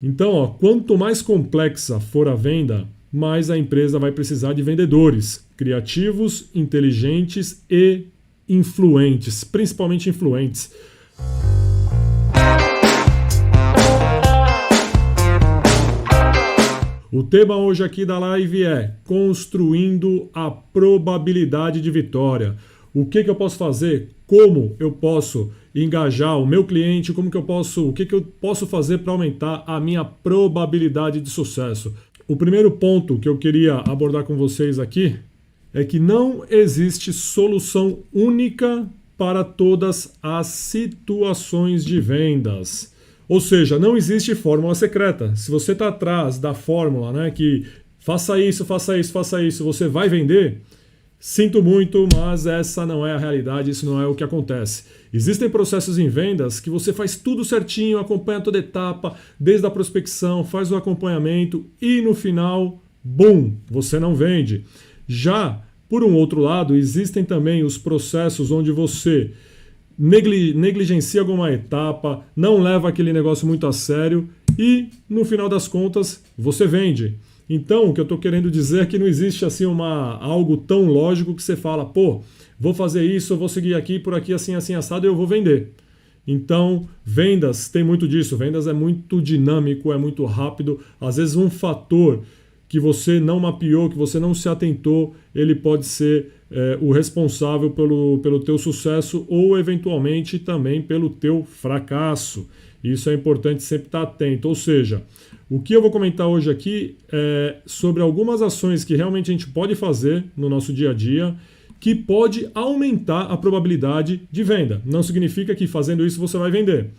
Então, quanto mais complexa for a venda, mais a empresa vai precisar de vendedores criativos, inteligentes e influentes, principalmente influentes. O tema hoje aqui da live é construindo a probabilidade de vitória. O que eu posso fazer? Como eu posso engajar o meu cliente? O que eu posso fazer para aumentar a minha probabilidade de sucesso? O primeiro ponto que eu queria abordar com vocês aqui é que não existe solução única para todas as situações de vendas. Ou seja, não existe fórmula secreta. Se você está atrás da fórmula, né, que faça isso, você vai vender, sinto muito, mas essa não é a realidade, isso não é o que acontece. Existem processos em vendas que você faz tudo certinho, acompanha toda etapa, desde a prospecção, faz o acompanhamento e no final, bum, você não vende. Já, por um outro lado, existem também os processos onde você negligencia alguma etapa, não leva aquele negócio muito a sério e, no final das contas, você vende. Então, o que eu estou querendo dizer é que não existe assim algo tão lógico que você fala, pô, vou fazer isso, eu vou seguir aqui, por aqui, assim, assim, assado, e eu vou vender. Então, vendas tem muito disso. Vendas é muito dinâmico, é muito rápido. Às vezes um fator que você não mapeou, que você não se atentou, ele pode ser o responsável pelo teu sucesso ou, eventualmente, também pelo teu fracasso. Isso é importante sempre estar atento. Ou seja, o que eu vou comentar hoje aqui é sobre algumas ações que realmente a gente pode fazer no nosso dia a dia que pode aumentar a probabilidade de venda. Não significa que fazendo isso você vai vender.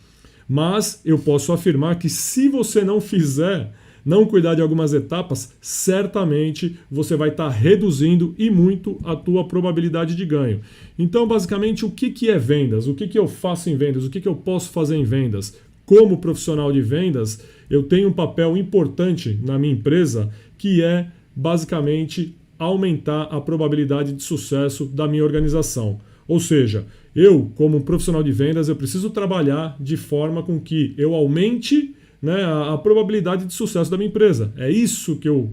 Mas eu posso afirmar que se você não cuidar de algumas etapas, certamente você vai estar reduzindo e muito a tua probabilidade de ganho. Então, basicamente, o que é vendas? O que eu faço em vendas? O que eu posso fazer em vendas? Como profissional de vendas, eu tenho um papel importante na minha empresa que é, basicamente, aumentar a probabilidade de sucesso da minha organização. Ou seja, eu, como profissional de vendas, eu preciso trabalhar de forma com que eu aumente, né, a probabilidade de sucesso da minha empresa. É isso que eu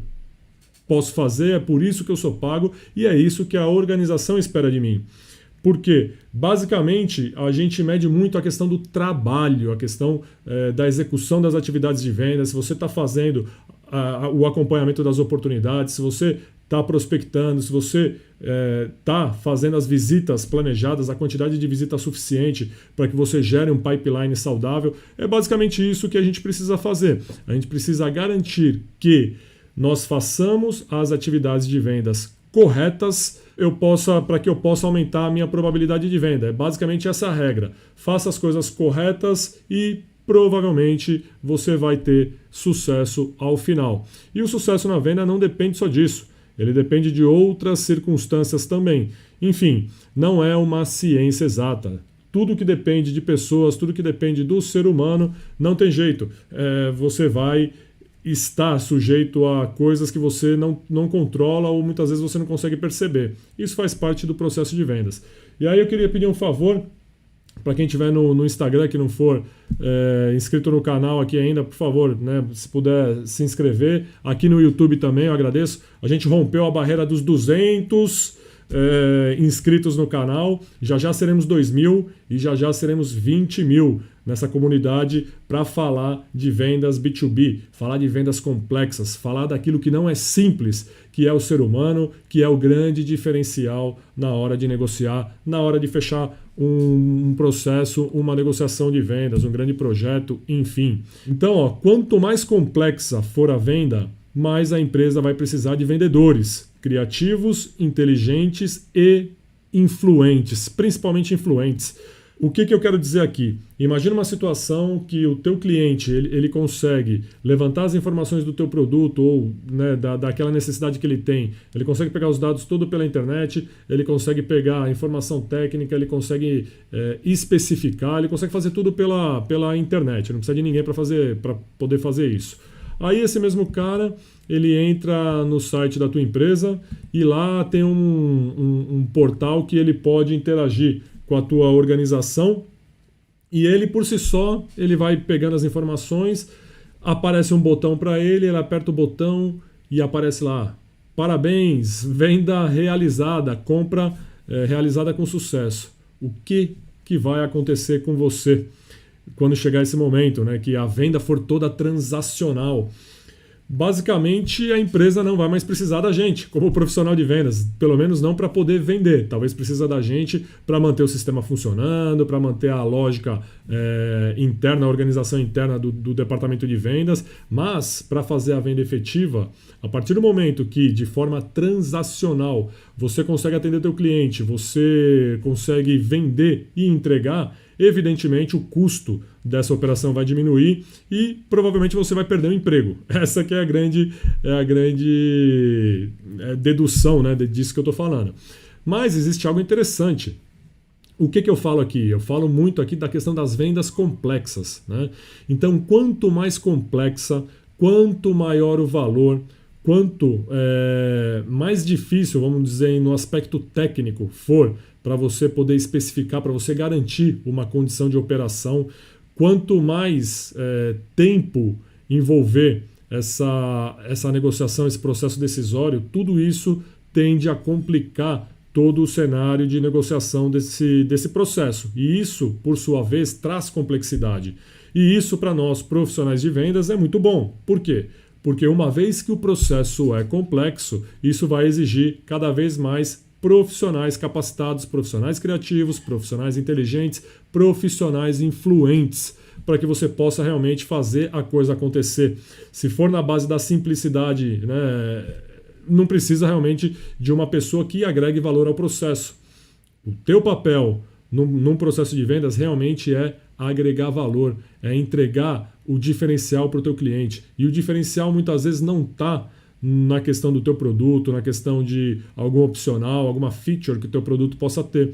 posso fazer, é por isso que eu sou pago e é isso que a organização espera de mim. Porque, basicamente, a gente mede muito a questão do trabalho, a questão da execução das atividades de venda, se você está fazendo o acompanhamento das oportunidades, se você está prospectando, se você está fazendo as visitas planejadas, a quantidade de visitas suficiente para que você gere um pipeline saudável. É basicamente isso que a gente precisa fazer. A gente precisa garantir que nós façamos as atividades de vendas corretas para que eu possa aumentar a minha probabilidade de venda. É basicamente essa a regra. Faça as coisas corretas e provavelmente você vai ter sucesso ao final. E o sucesso na venda não depende só disso. Ele depende de outras circunstâncias também. Enfim, não é uma ciência exata. Tudo que depende de pessoas, tudo que depende do ser humano, não tem jeito. Você vai estar sujeito a coisas que você não controla ou muitas vezes você não consegue perceber. Isso faz parte do processo de vendas. E aí eu queria pedir um favor para quem estiver no Instagram, que não for inscrito no canal aqui ainda, por favor, né, se puder se inscrever. Aqui no YouTube também, eu agradeço. A gente rompeu a barreira dos 200 inscritos no canal. Já seremos 2.000 e já seremos 20.000 nessa comunidade para falar de vendas B2B, falar de vendas complexas, falar daquilo que não é simples, que é o ser humano, que é o grande diferencial na hora de negociar, na hora de fechar um processo, uma negociação de vendas, um grande projeto, enfim. Então, quanto mais complexa for a venda, mais a empresa vai precisar de vendedores criativos, inteligentes e influentes, principalmente influentes. O que eu quero dizer aqui? Imagina uma situação que o teu cliente ele consegue levantar as informações do teu produto ou, né, daquela necessidade que ele tem. Ele consegue pegar os dados tudo pela internet, ele consegue pegar a informação técnica, ele consegue especificar, ele consegue fazer tudo pela internet. Não precisa de ninguém para poder fazer isso. Aí esse mesmo cara, ele entra no site da tua empresa e lá tem um portal que ele pode interagir com a tua organização e ele por si só, ele vai pegando as informações, aparece um botão para ele, ele aperta o botão e aparece lá: parabéns, venda realizada, compra realizada com sucesso. O que vai acontecer com você quando chegar esse momento, né, que a venda for toda transacional? Basicamente, a empresa não vai mais precisar da gente como profissional de vendas, pelo menos não para poder vender. Talvez precisa da gente para manter o sistema funcionando, para manter a lógica interna, a organização interna do departamento de vendas, mas para fazer a venda efetiva, a partir do momento que, de forma transacional, você consegue atender teu cliente, você consegue vender e entregar, evidentemente o custo dessa operação vai diminuir e provavelmente você vai perder o emprego. Essa que é a grande dedução, né, disso que eu estou falando. Mas existe algo interessante. O que eu falo aqui? Eu falo muito aqui da questão das vendas complexas, né? Então, quanto mais complexa, quanto maior o valor, quanto mais difícil, vamos dizer, no aspecto técnico for, para você poder especificar, para você garantir uma condição de operação, quanto mais tempo envolver essa negociação, esse processo decisório, tudo isso tende a complicar todo o cenário de negociação desse processo. E isso, por sua vez, traz complexidade. E isso, para nós, profissionais de vendas, é muito bom. Por quê? Porque uma vez que o processo é complexo, isso vai exigir cada vez mais profissionais capacitados, profissionais criativos, profissionais inteligentes, profissionais influentes, para que você possa realmente fazer a coisa acontecer. Se for na base da simplicidade, né, não precisa realmente de uma pessoa que agregue valor ao processo. O teu papel num processo de vendas realmente é agregar valor, é entregar o diferencial para o teu cliente. E o diferencial muitas vezes não está na questão do teu produto, na questão de algum opcional, alguma feature que o teu produto possa ter.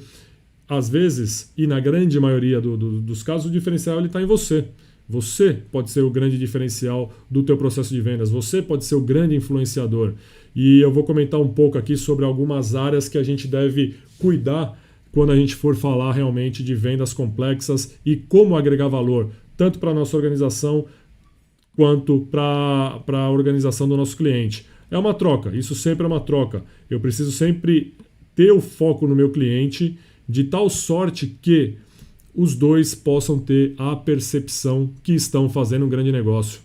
Às vezes, e na grande maioria dos casos, o diferencial está em você. Você pode ser o grande diferencial do teu processo de vendas. Você pode ser o grande influenciador. E eu vou comentar um pouco aqui sobre algumas áreas que a gente deve cuidar quando a gente for falar realmente de vendas complexas e como agregar valor, tanto para a nossa organização quanto para a organização do nosso cliente. É uma troca, isso sempre é uma troca. Eu preciso sempre ter o foco no meu cliente de tal sorte que os dois possam ter a percepção que estão fazendo um grande negócio.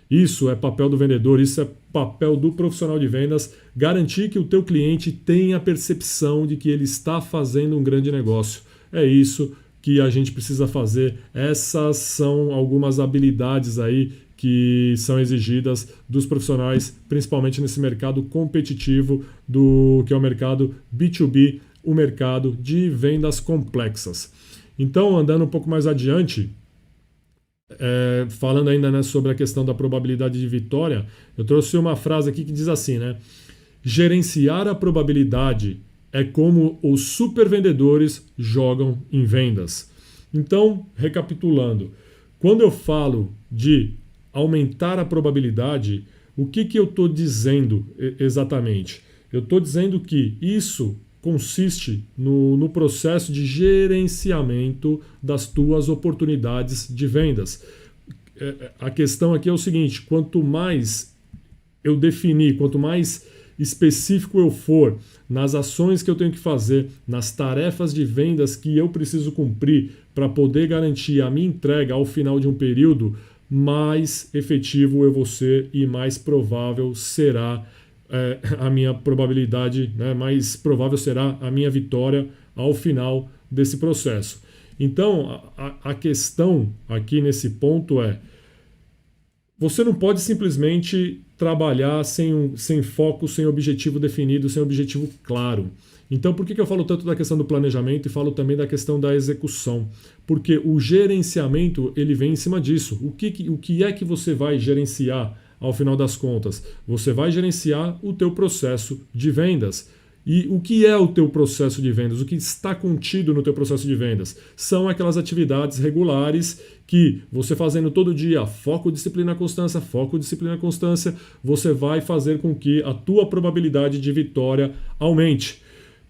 Isso é papel do vendedor, isso é papel do profissional de vendas, garantir que o teu cliente tenha a percepção de que ele está fazendo um grande negócio. É isso que a gente precisa fazer. Essas são algumas habilidades aí que são exigidas dos profissionais, principalmente nesse mercado competitivo que é o mercado B2B, o mercado de vendas complexas. Então, andando um pouco mais adiante, falando ainda, né, sobre a questão da probabilidade de vitória, eu trouxe uma frase aqui que diz assim, né? Gerenciar a probabilidade é como os supervendedores jogam em vendas. Então, recapitulando, quando eu falo de aumentar a probabilidade, o que eu estou dizendo exatamente? Eu estou dizendo que isso consiste no processo de gerenciamento das tuas oportunidades de vendas. A questão aqui é o seguinte: quanto mais eu definir, quanto mais específico eu for nas ações que eu tenho que fazer, nas tarefas de vendas que eu preciso cumprir para poder garantir a minha entrega ao final de um período, mais efetivo eu vou ser e mais provável será a minha probabilidade, né? Mais provável será a minha vitória ao final desse processo. Então, a questão aqui nesse ponto é: você não pode simplesmente trabalhar sem foco, sem objetivo definido, sem objetivo claro. Então, por que eu falo tanto da questão do planejamento e falo também da questão da execução? Porque o gerenciamento, ele vem em cima disso. O que é que você vai gerenciar ao final das contas? Você vai gerenciar o teu processo de vendas. E o que é o teu processo de vendas? O que está contido no teu processo de vendas? São aquelas atividades regulares que você fazendo todo dia, foco, disciplina, constância, você vai fazer com que a tua probabilidade de vitória aumente.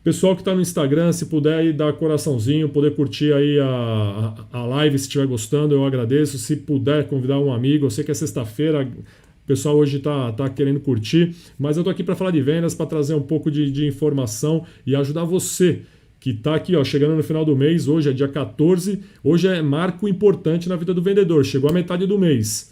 Pessoal que está no Instagram, se puder aí dar coraçãozinho, poder curtir aí a live se estiver gostando, eu agradeço. Se puder convidar um amigo, eu sei que é sexta-feira, o pessoal hoje tá querendo curtir, mas eu tô aqui para falar de vendas, para trazer um pouco de informação e ajudar você que está aqui, ó, chegando no final do mês. Hoje é dia 14, hoje é marco importante na vida do vendedor, chegou a metade do mês.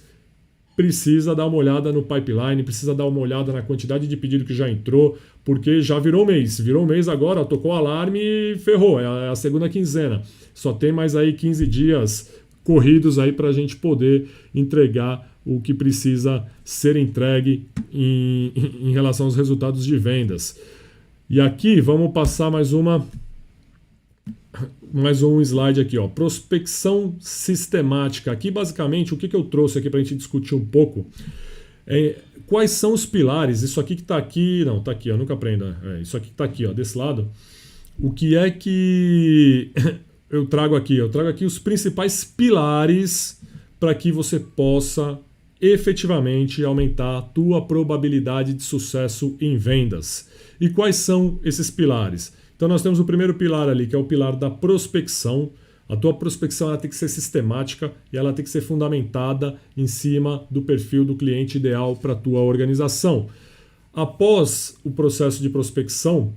Precisa dar uma olhada no pipeline, precisa dar uma olhada na quantidade de pedido que já entrou, porque já virou mês. Virou mês agora, ó, tocou o alarme e ferrou, é a segunda quinzena. Só tem mais aí 15 dias corridos aí para a gente poder entregar o que precisa ser entregue em relação aos resultados de vendas. E aqui vamos passar mais um slide aqui, ó, prospecção sistemática. Aqui basicamente o que eu trouxe aqui para a gente discutir um pouco quais são os pilares. Isso aqui que está aqui, não, está aqui, eu nunca aprendo. Isso aqui que está aqui, ó, desse lado. O que é que eu trago aqui? Eu trago aqui os principais pilares para que você possa efetivamente aumentar a tua probabilidade de sucesso em vendas. E quais são esses pilares? Então nós temos o primeiro pilar ali, que é o pilar da prospecção. A tua prospecção ela tem que ser sistemática e ela tem que ser fundamentada em cima do perfil do cliente ideal para a tua organização. Após o processo de prospecção,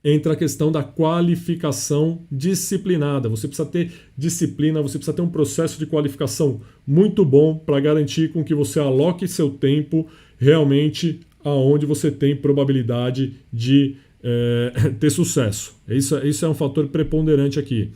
entra a questão da qualificação disciplinada. Você precisa ter disciplina, você precisa ter um processo de qualificação muito bom para garantir com que você aloque seu tempo realmente aonde você tem probabilidade de ter sucesso. Isso é um fator preponderante aqui.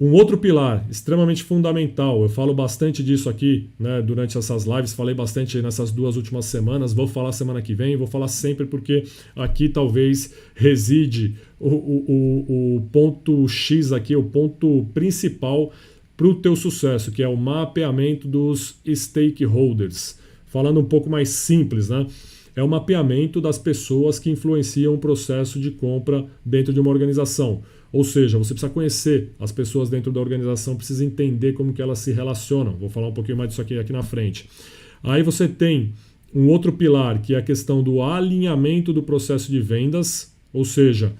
Um outro pilar extremamente fundamental, eu falo bastante disso aqui, né, durante essas lives, falei bastante nessas 2 últimas semanas, vou falar semana que vem, vou falar sempre porque aqui talvez reside o ponto X aqui, o ponto principal para o teu sucesso, que é o mapeamento dos stakeholders. Falando um pouco mais simples, né? É o mapeamento das pessoas que influenciam o processo de compra dentro de uma organização. Ou seja, você precisa conhecer as pessoas dentro da organização, precisa entender como que elas se relacionam. Vou falar um pouquinho mais disso aqui na frente. Aí você tem um outro pilar, que é a questão do alinhamento do processo de vendas, ou seja,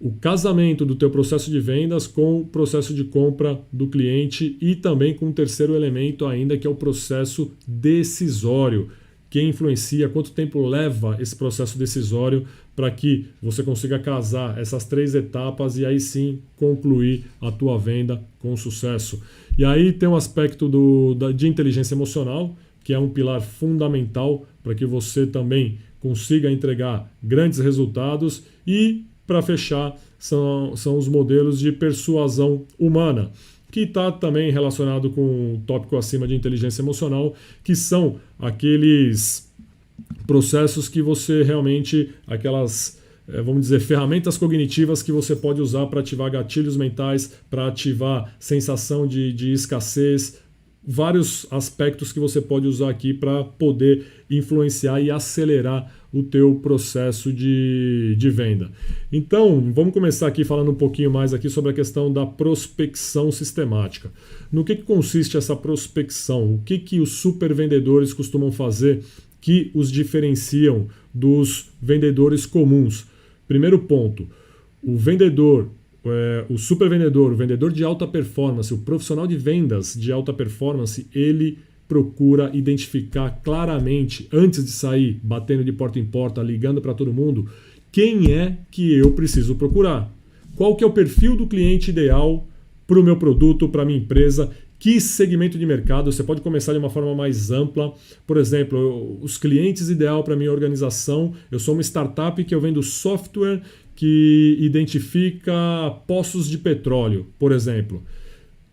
o casamento do teu processo de vendas com o processo de compra do cliente e também com um terceiro elemento ainda, que é o processo decisório. Quem influencia, quanto tempo leva esse processo decisório para que você consiga casar essas 3 etapas e aí sim concluir a tua venda com sucesso. E aí tem um aspecto de inteligência emocional, que é um pilar fundamental para que você também consiga entregar grandes resultados. E, para fechar, são os modelos de persuasão humana, que está também relacionado com o tópico acima de inteligência emocional, que são aqueles processos que você realmente, aquelas, vamos dizer, ferramentas cognitivas que você pode usar para ativar gatilhos mentais, para ativar sensação de escassez, vários aspectos que você pode usar aqui para poder influenciar e acelerar o teu processo de venda. Então, vamos começar aqui falando um pouquinho mais aqui sobre a questão da prospecção sistemática. No que consiste essa prospecção? O que os super vendedores costumam fazer que os diferenciam dos vendedores comuns? Primeiro ponto, o vendedor, o super vendedor, o vendedor de alta performance, o profissional de vendas de alta performance, ele procura identificar claramente, antes de sair batendo de porta em porta, ligando para todo mundo, quem é que eu preciso procurar. Qual que é o perfil do cliente ideal para o meu produto, para a minha empresa, que segmento de mercado. Você pode começar de uma forma mais ampla. Por exemplo, os clientes ideal para a minha organização. Eu sou uma startup que eu vendo software que identifica poços de petróleo, por exemplo.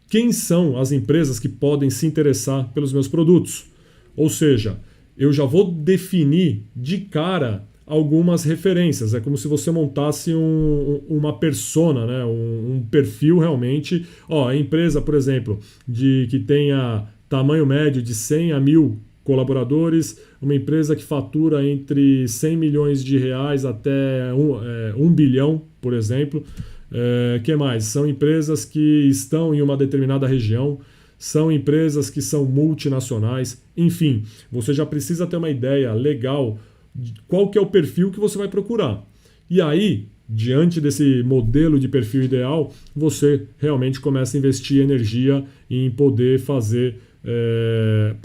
Quem são as empresas que podem se interessar pelos meus produtos? Ou seja, eu já vou definir de cara algumas referências. É como se você montasse uma persona, né? Um perfil realmente. A empresa, por exemplo, que tenha tamanho médio de 100 a 1.000 colaboradores, uma empresa que fatura entre 100 milhões de reais até 1 bilhão, por exemplo. Que mais? São empresas que estão em uma determinada região, são empresas que são multinacionais, enfim, você já precisa ter uma ideia legal de qual que é o perfil que você vai procurar. E aí, diante desse modelo de perfil ideal, você realmente começa a investir energia em poder fazer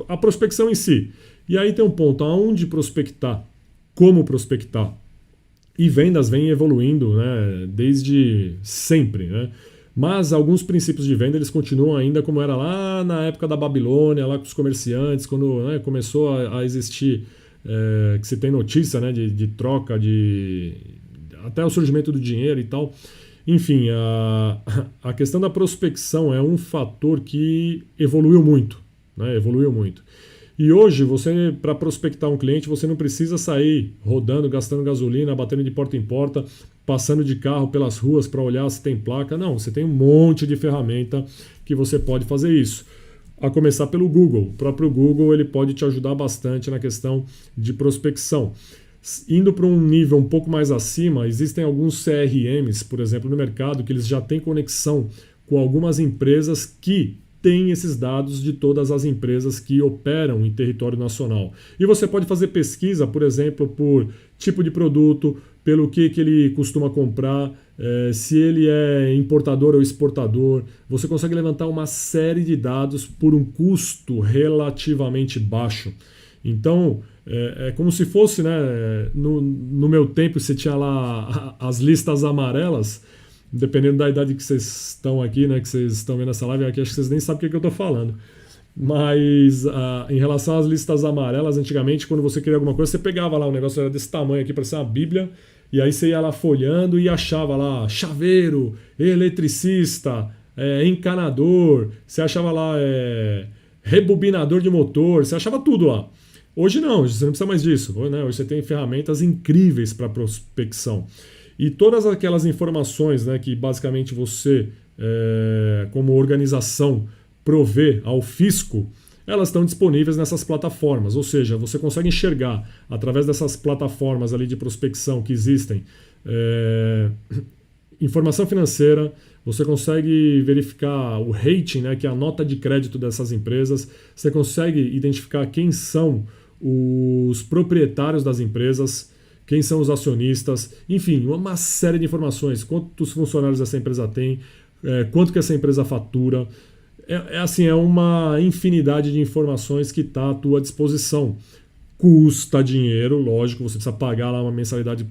a prospecção em si. E aí tem um ponto, aonde prospectar, como prospectar. E vendas vem evoluindo, né, desde sempre, né? Mas alguns princípios de venda eles continuam ainda como era lá na época da Babilônia, lá com os comerciantes, quando, né, começou a existir, que se tem notícia, né, de troca, até o surgimento do dinheiro e tal. Enfim, a questão da prospecção é um fator que evoluiu muito, né, evoluiu muito. E hoje, para prospectar um cliente, você não precisa sair rodando, gastando gasolina, batendo de porta em porta, passando de carro pelas ruas para olhar se tem placa. Não, você tem um monte de ferramenta que você pode fazer isso. A começar pelo Google. O próprio Google ele pode te ajudar bastante na questão de prospecção. Indo para um nível um pouco mais acima, existem alguns CRMs, por exemplo, no mercado, que eles já têm conexão com algumas empresas que tem esses dados de todas as empresas que operam em território nacional. E você pode fazer pesquisa, por exemplo, por tipo de produto, pelo que ele costuma comprar, se ele é importador ou exportador. Você consegue levantar uma série de dados por um custo relativamente baixo. Então, é como se fosse, né, no meu tempo, você tinha lá as listas amarelas. Dependendo da idade que vocês estão aqui, né, que vocês estão vendo essa live, aqui acho que vocês nem sabem o que eu estou falando. Mas em relação às listas amarelas, antigamente, quando você queria alguma coisa, você pegava lá, um negócio era desse tamanho aqui, parecia uma bíblia, e aí você ia lá folhando e achava lá chaveiro, eletricista, encanador, você achava lá rebobinador de motor, você achava tudo lá. Hoje não, hoje você não precisa mais disso. Hoje você tem ferramentas incríveis para prospecção. E todas aquelas informações, né, que basicamente você, como organização, provê ao fisco, elas estão disponíveis nessas plataformas. Ou seja, você consegue enxergar, através dessas plataformas ali de prospecção que existem, informação financeira, você consegue verificar o rating, né, que é a nota de crédito dessas empresas, você consegue identificar quem são os proprietários das empresas, quem são os acionistas, enfim, uma série de informações, quantos funcionários essa empresa tem, quanto que essa empresa fatura. É uma infinidade de informações que está à tua disposição. Custa dinheiro, lógico, você precisa pagar lá uma mensalidade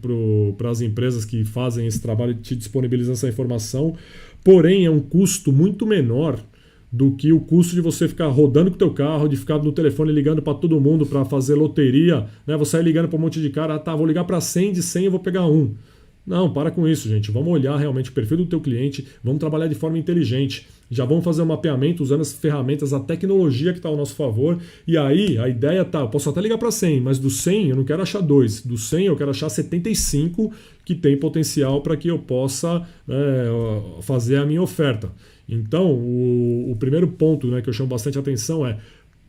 para as empresas que fazem esse trabalho e te disponibilizam essa informação, porém é um custo muito menor do que o custo de você ficar rodando com o teu carro, de ficar no telefone ligando para todo mundo para fazer loteria, né? Você sai ligando para um monte de cara, vou ligar para 100, de 100 eu vou pegar um. Não, para com isso, gente. Vamos olhar realmente o perfil do teu cliente, vamos trabalhar de forma inteligente. Já vamos fazer um mapeamento usando as ferramentas, a tecnologia que está ao nosso favor. E aí, a ideia eu posso até ligar para 100, mas do 100 eu não quero achar 2. Do 100 eu quero achar 75 que tem potencial para que eu possa fazer a minha oferta. Então, o primeiro ponto, né, que eu chamo bastante atenção é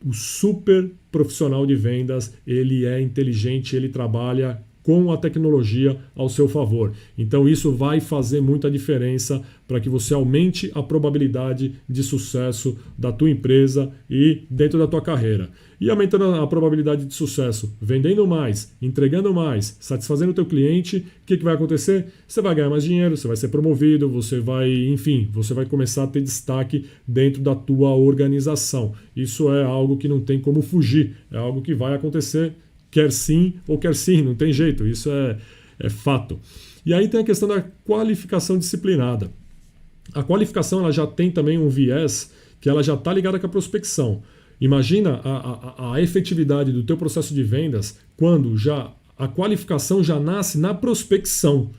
o super profissional de vendas, ele é inteligente, ele trabalha com a tecnologia ao seu favor. Então isso vai fazer muita diferença para que você aumente a probabilidade de sucesso da tua empresa e dentro da tua carreira. E aumentando a probabilidade de sucesso, vendendo mais, entregando mais, satisfazendo o teu cliente, o que vai acontecer? Você vai ganhar mais dinheiro, você vai ser promovido, você vai começar a ter destaque dentro da tua organização. Isso é algo que não tem como fugir, é algo que vai acontecer, quer sim ou quer sim, não tem jeito, isso é fato. E aí tem a questão da qualificação disciplinada. A qualificação ela já tem também um viés que ela já está ligada com a prospecção. Imagina a efetividade do teu processo de vendas quando a qualificação já nasce na prospecção.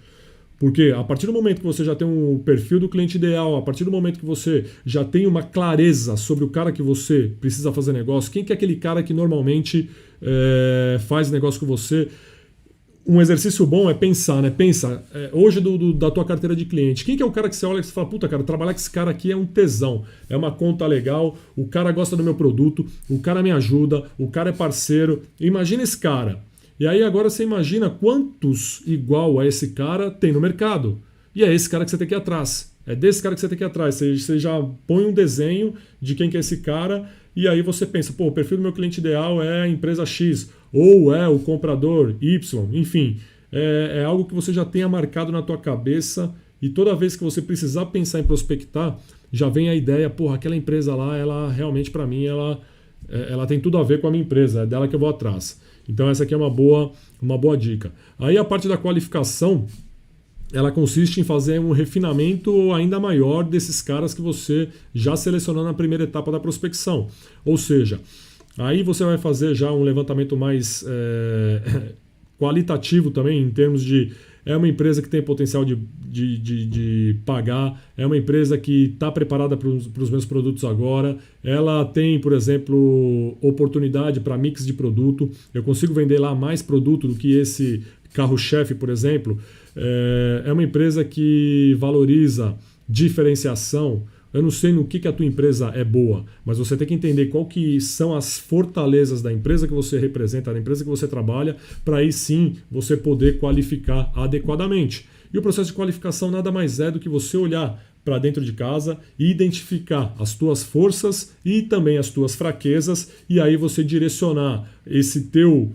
Porque a partir do momento que você já tem um perfil do cliente ideal, a partir do momento que você já tem uma clareza sobre o cara que você precisa fazer negócio, quem que é aquele cara que normalmente faz negócio com você, um exercício bom é pensar, né? Pensa, hoje da tua carteira de cliente, quem que é o cara que você olha e você fala, puta, cara, trabalhar com esse cara aqui é um tesão, é uma conta legal, o cara gosta do meu produto, o cara me ajuda, o cara é parceiro. Imagina esse cara. E aí agora você imagina quantos igual a esse cara tem no mercado. E é esse cara que você tem que ir atrás. É desse cara que você tem que ir atrás. Você já põe um desenho de quem que é esse cara e aí você pensa, o perfil do meu cliente ideal é a empresa X ou é o comprador Y, enfim. é algo que você já tenha marcado na tua cabeça e toda vez que você precisar pensar em prospectar, já vem a ideia, porra, aquela empresa lá, ela realmente para mim, ela tem tudo a ver com a minha empresa, é dela que eu vou atrás. Então essa aqui é uma boa dica. Aí a parte da qualificação, ela consiste em fazer um refinamento ainda maior desses caras que você já selecionou na primeira etapa da prospecção. Ou seja, aí você vai fazer já um levantamento mais qualitativo também, em termos de é uma empresa que tem potencial de pagar, é uma empresa que está preparada para os meus produtos agora, ela tem, por exemplo, oportunidade para mix de produto, eu consigo vender lá mais produto do que esse carro-chefe, por exemplo. É uma empresa que valoriza diferenciação. Eu não sei no que a tua empresa é boa, mas você tem que entender qual que são as fortalezas da empresa que você representa, da empresa que você trabalha, para aí sim você poder qualificar adequadamente. E o processo de qualificação nada mais é do que você olhar para dentro de casa e identificar as tuas forças e também as tuas fraquezas e aí você direcionar esse teu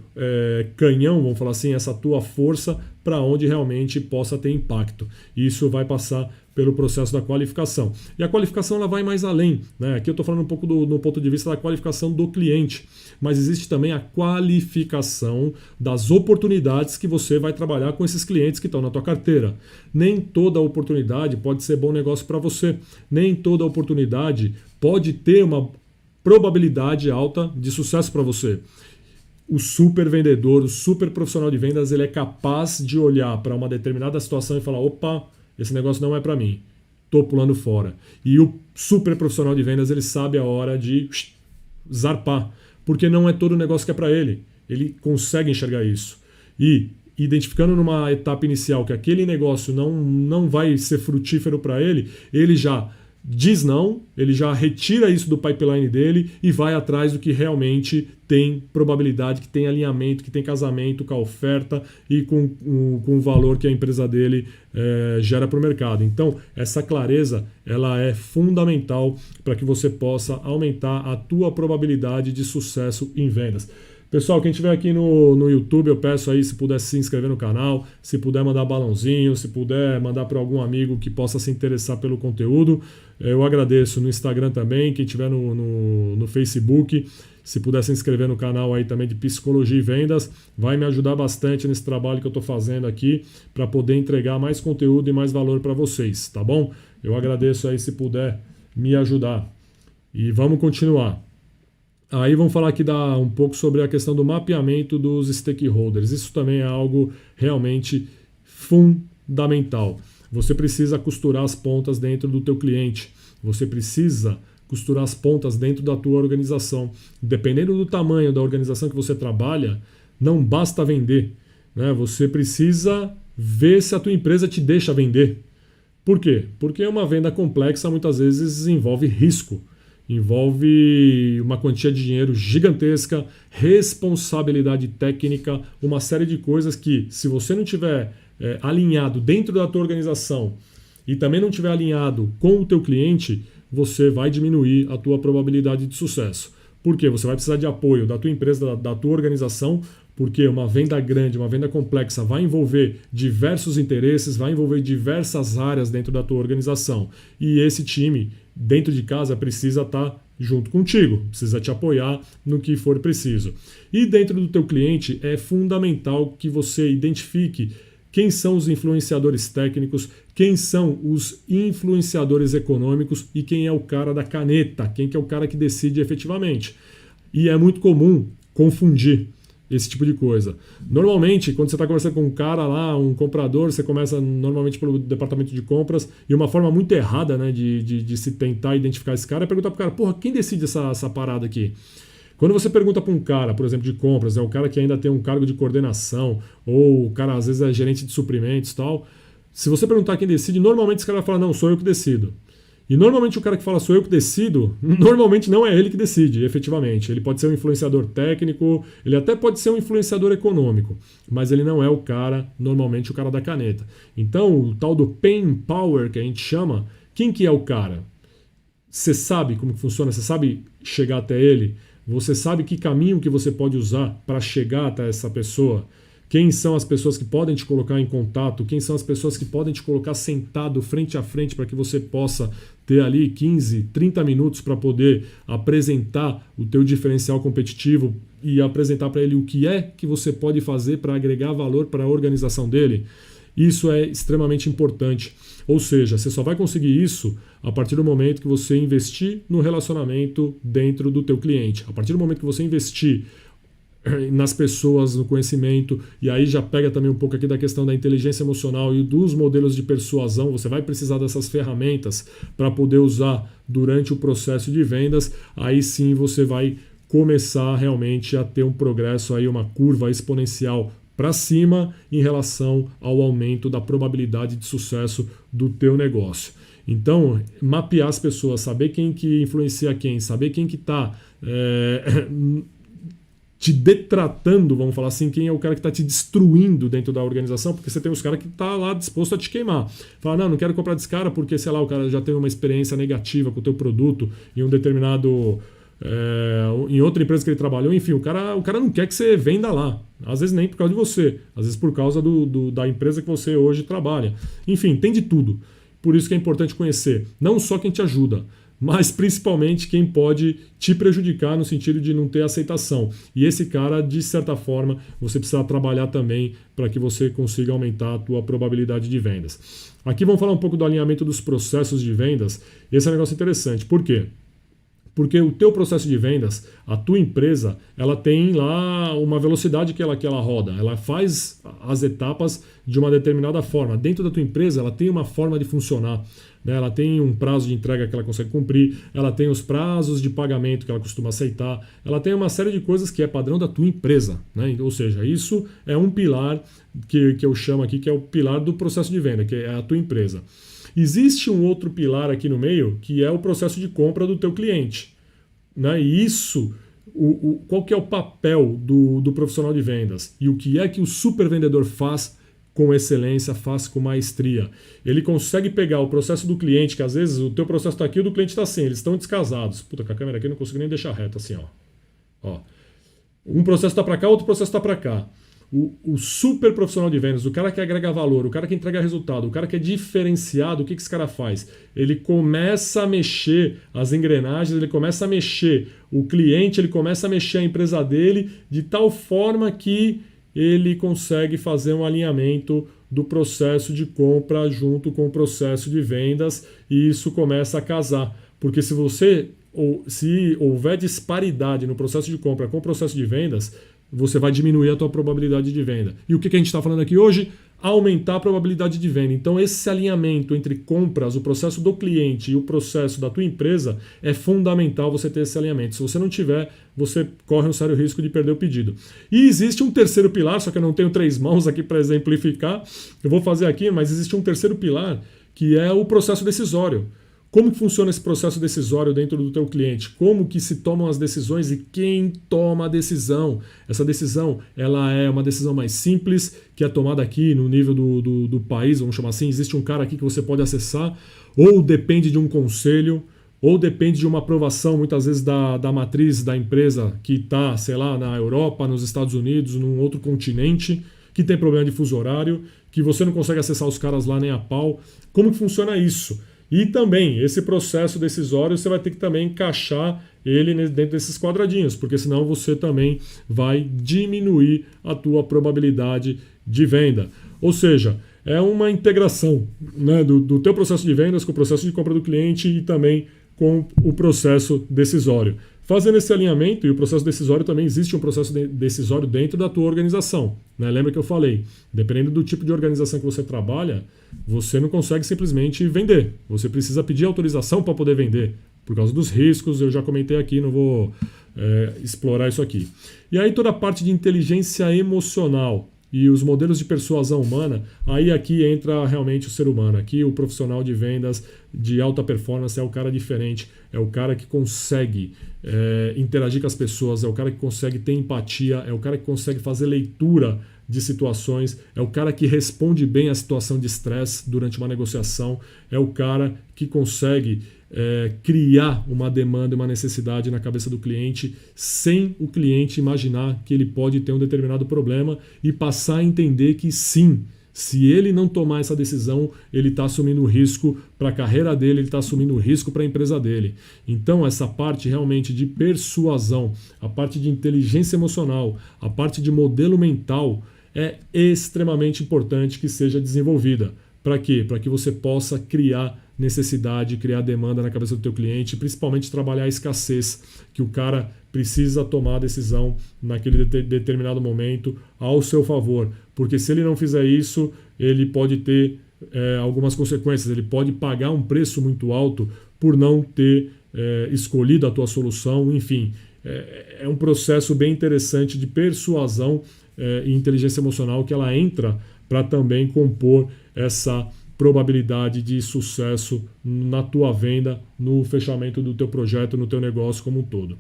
canhão, vamos falar assim, essa tua força para onde realmente possa ter impacto. Isso vai passar pelo processo da qualificação. E a qualificação ela vai mais além, né? Aqui eu estou falando um pouco do ponto de vista da qualificação do cliente, mas existe também a qualificação das oportunidades que você vai trabalhar com esses clientes que estão na tua carteira. Nem toda oportunidade pode ser bom negócio para você, nem toda oportunidade pode ter uma probabilidade alta de sucesso para você. O super vendedor, o super profissional de vendas, ele é capaz de olhar para uma determinada situação e falar, opa, esse negócio não é para mim, tô pulando fora. E o super profissional de vendas, ele sabe a hora de zarpar, porque não é todo negócio que é para ele. Ele consegue enxergar isso. E identificando numa etapa inicial que aquele negócio não vai ser frutífero para ele, ele já diz não, ele já retira isso do pipeline dele e vai atrás do que realmente tem probabilidade, que tem alinhamento, que tem casamento com a oferta e com o valor que a empresa dele gera para o mercado. Então, essa clareza ela é fundamental para que você possa aumentar a tua probabilidade de sucesso em vendas. Pessoal, quem estiver aqui no YouTube, eu peço aí se puder se inscrever no canal, se puder mandar balãozinho, se puder mandar para algum amigo que possa se interessar pelo conteúdo. Eu agradeço no Instagram também, quem estiver no Facebook, se puder se inscrever no canal aí também de Psicologia e Vendas, vai me ajudar bastante nesse trabalho que eu estou fazendo aqui para poder entregar mais conteúdo e mais valor para vocês, tá bom? Eu agradeço aí se puder me ajudar. E vamos continuar. Aí vamos falar aqui um pouco sobre a questão do mapeamento dos stakeholders. Isso também é algo realmente fundamental. Você precisa costurar as pontas dentro do teu cliente. Você precisa costurar as pontas dentro da tua organização. Dependendo do tamanho da organização que você trabalha, não basta vender, né? Você precisa ver se a tua empresa te deixa vender. Por quê? Porque uma venda complexa muitas vezes envolve risco. Envolve uma quantia de dinheiro gigantesca, responsabilidade técnica, uma série de coisas que, se você não tiver alinhado dentro da tua organização e também não tiver alinhado com o teu cliente, você vai diminuir a tua probabilidade de sucesso. Por quê? Você vai precisar de apoio da tua empresa, da tua organização, porque uma venda grande, uma venda complexa vai envolver diversos interesses, vai envolver diversas áreas dentro da tua organização. E esse time, dentro de casa, precisa estar junto contigo, precisa te apoiar no que for preciso. E dentro do teu cliente é fundamental que você identifique quem são os influenciadores técnicos, quem são os influenciadores econômicos e quem é o cara da caneta, quem que é o cara que decide efetivamente. E é muito comum confundir esse tipo de coisa. Normalmente, quando você está conversando com um cara lá, um comprador, você começa normalmente pelo departamento de compras e uma forma muito errada, né, de se tentar identificar esse cara é perguntar para o cara, porra, quem decide essa parada aqui? Quando você pergunta para um cara, por exemplo, de compras, é um cara que ainda tem um cargo de coordenação, ou o cara às vezes é gerente de suprimentos e tal, se você perguntar quem decide, normalmente esse cara vai falar, não, sou eu que decido. E normalmente o cara que fala sou eu que decido, normalmente não é ele que decide, efetivamente. Ele pode ser um influenciador técnico, ele até pode ser um influenciador econômico, mas ele não é o cara, normalmente o cara da caneta. Então, o tal do pain power que a gente chama, quem que é o cara? Você sabe como que funciona, você sabe chegar até ele, você sabe que caminho que você pode usar para chegar até essa pessoa. quem são as pessoas que podem te colocar em contato, quem são as pessoas que podem te colocar sentado frente a frente para que você possa ter ali 15, 30 minutos para poder apresentar o teu diferencial competitivo e apresentar para ele o que é que você pode fazer para agregar valor para a organização dele. Isso é extremamente importante. Ou seja, você só vai conseguir isso a partir do momento que você investir no relacionamento dentro do teu cliente. A partir do momento que você investir nas pessoas, no conhecimento, e aí já pega também um pouco aqui da questão da inteligência emocional e dos modelos de persuasão, você vai precisar dessas ferramentas para poder usar durante o processo de vendas, aí sim você vai começar realmente a ter um progresso, aí uma curva exponencial para cima em relação ao aumento da probabilidade de sucesso do teu negócio. Então, mapear as pessoas, saber quem que influencia quem, saber quem que está te detratando, vamos falar assim, quem é o cara que está te destruindo dentro da organização, porque você tem os caras que estão lá disposto a te queimar. Fala, não quero comprar desse cara porque, sei lá, o cara já teve uma experiência negativa com o teu produto em um determinado... em outra empresa que ele trabalhou, enfim, o cara não quer que você venda lá. Às vezes nem por causa de você, às vezes por causa da empresa que você hoje trabalha. Enfim, tem de tudo. Por isso que é importante conhecer não só quem te ajuda, mas principalmente quem pode te prejudicar no sentido de não ter aceitação. E esse cara, de certa forma, você precisa trabalhar também para que você consiga aumentar a tua probabilidade de vendas. Aqui vamos falar um pouco do alinhamento dos processos de vendas. Esse é um negócio interessante. Por quê? Porque o teu processo de vendas, a tua empresa, ela tem lá uma velocidade que ela roda. Ela faz as etapas de uma determinada forma. Dentro da tua empresa, ela tem uma forma de funcionar. Né? Ela tem um prazo de entrega que ela consegue cumprir. Ela tem os prazos de pagamento que ela costuma aceitar. Ela tem uma série de coisas que é padrão da tua empresa. Né? Ou seja, isso é um pilar que eu chamo aqui, que é o pilar do processo de venda, que é a tua empresa. Existe um outro pilar aqui no meio, que é o processo de compra do teu cliente. Né? E isso, qual que é o papel do profissional de vendas? E o que é que o super vendedor faz com excelência, faz com maestria? Ele consegue pegar o processo do cliente, que às vezes o teu processo está aqui e o do cliente está assim, eles estão descasados. Puta, com a câmera aqui eu não consigo nem deixar reto assim, ó. Um processo está para cá, outro processo está para cá. O super profissional de vendas, o cara que agrega valor, o cara que entrega resultado, o cara que é diferenciado, o que esse cara faz? Ele começa a mexer as engrenagens, ele começa a mexer o cliente, ele começa a mexer a empresa dele de tal forma que ele consegue fazer um alinhamento do processo de compra junto com o processo de vendas e isso começa a casar. Porque se houver disparidade no processo de compra com o processo de vendas, você vai diminuir a tua probabilidade de venda. E o que a gente está falando aqui hoje? Aumentar a probabilidade de venda. Então esse alinhamento entre compras, o processo do cliente e o processo da tua empresa é fundamental você ter esse alinhamento. Se você não tiver, você corre um sério risco de perder o pedido. E existe um terceiro pilar, só que eu não tenho 3 mãos aqui para exemplificar. Eu vou fazer aqui, mas existe um terceiro pilar que é o processo decisório. Como que funciona esse processo decisório dentro do teu cliente? Como que se tomam as decisões e quem toma a decisão? Essa decisão ela é uma decisão mais simples, que é tomada aqui no nível do país, vamos chamar assim. Existe um cara aqui que você pode acessar, ou depende de um conselho, ou depende de uma aprovação, muitas vezes, da matriz da empresa que está, sei lá, na Europa, nos Estados Unidos, num outro continente, que tem problema de fuso horário, que você não consegue acessar os caras lá nem a pau. Como que funciona isso? E também, esse processo decisório, você vai ter que também encaixar ele dentro desses quadradinhos, porque senão você também vai diminuir a tua probabilidade de venda. Ou seja, é uma integração, né, do teu processo de vendas com o processo de compra do cliente e também com o processo decisório. Fazendo esse alinhamento, e o processo decisório também existe um processo decisório dentro da tua organização. Né? Lembra que eu falei, dependendo do tipo de organização que você trabalha, você não consegue simplesmente vender. Você precisa pedir autorização para poder vender, por causa dos riscos, eu já comentei aqui, não vou explorar isso aqui. E aí toda a parte de inteligência emocional e os modelos de persuasão humana, aí aqui entra realmente o ser humano. Aqui o profissional de vendas de alta performance é o cara diferente, é o cara que consegue interagir com as pessoas, é o cara que consegue ter empatia, é o cara que consegue fazer leitura de situações, é o cara que responde bem à situação de estresse durante uma negociação, é o cara que consegue criar uma demanda e uma necessidade na cabeça do cliente sem o cliente imaginar que ele pode ter um determinado problema e passar a entender que sim, se ele não tomar essa decisão, ele está assumindo risco para a carreira dele, ele está assumindo risco para a empresa dele. Então, essa parte realmente de persuasão, a parte de inteligência emocional, a parte de modelo mental é extremamente importante que seja desenvolvida. Para quê? Para que você possa criar necessidade, criar demanda na cabeça do teu cliente, principalmente trabalhar a escassez, que o cara precisa tomar a decisão naquele determinado momento ao seu favor. Porque se ele não fizer isso, ele pode ter algumas consequências, ele pode pagar um preço muito alto por não ter escolhido a tua solução, enfim. É um processo bem interessante de persuasão e inteligência emocional que ela entra para também compor essa probabilidade de sucesso na tua venda, no fechamento do teu projeto, no teu negócio como um todo.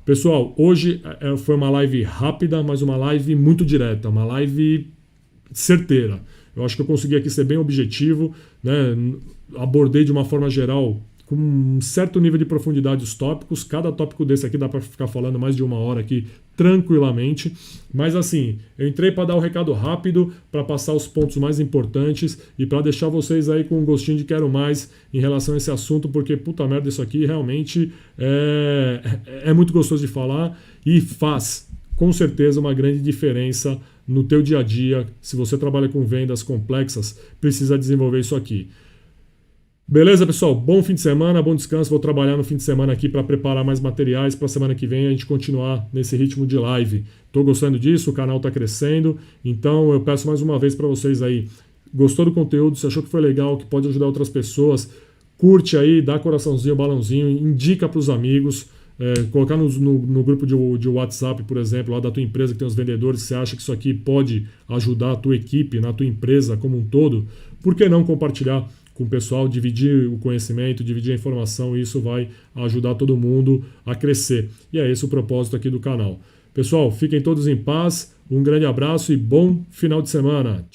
Pessoal, hoje foi uma live rápida, mas uma live muito direta, uma live certeira. Eu acho que eu consegui aqui ser bem objetivo, né? Abordei de uma forma geral com um certo nível de profundidade os tópicos. Cada tópico desse aqui dá para ficar falando mais de uma hora aqui tranquilamente. Mas assim, eu entrei para dar o recado rápido, para passar os pontos mais importantes e para deixar vocês aí com um gostinho de quero mais em relação a esse assunto, porque puta merda, isso aqui realmente é muito gostoso de falar e faz com certeza uma grande diferença no teu dia a dia. Se você trabalha com vendas complexas, precisa desenvolver isso aqui. Beleza, pessoal? Bom fim de semana, bom descanso. Vou trabalhar no fim de semana aqui para preparar mais materiais para a semana que vem a gente continuar nesse ritmo de live. Estou gostando disso, o canal está crescendo, então eu peço mais uma vez para vocês aí, gostou do conteúdo, se achou que foi legal, que pode ajudar outras pessoas, curte aí, dá coraçãozinho, balãozinho, indica para os amigos, colocar no grupo de WhatsApp, por exemplo, lá da tua empresa que tem os vendedores, se você acha que isso aqui pode ajudar a tua equipe, na tua empresa como um todo, por que não compartilhar com o pessoal, dividir o conhecimento, dividir a informação, e isso vai ajudar todo mundo a crescer. E é esse o propósito aqui do canal. Pessoal, fiquem todos em paz, um grande abraço e bom final de semana.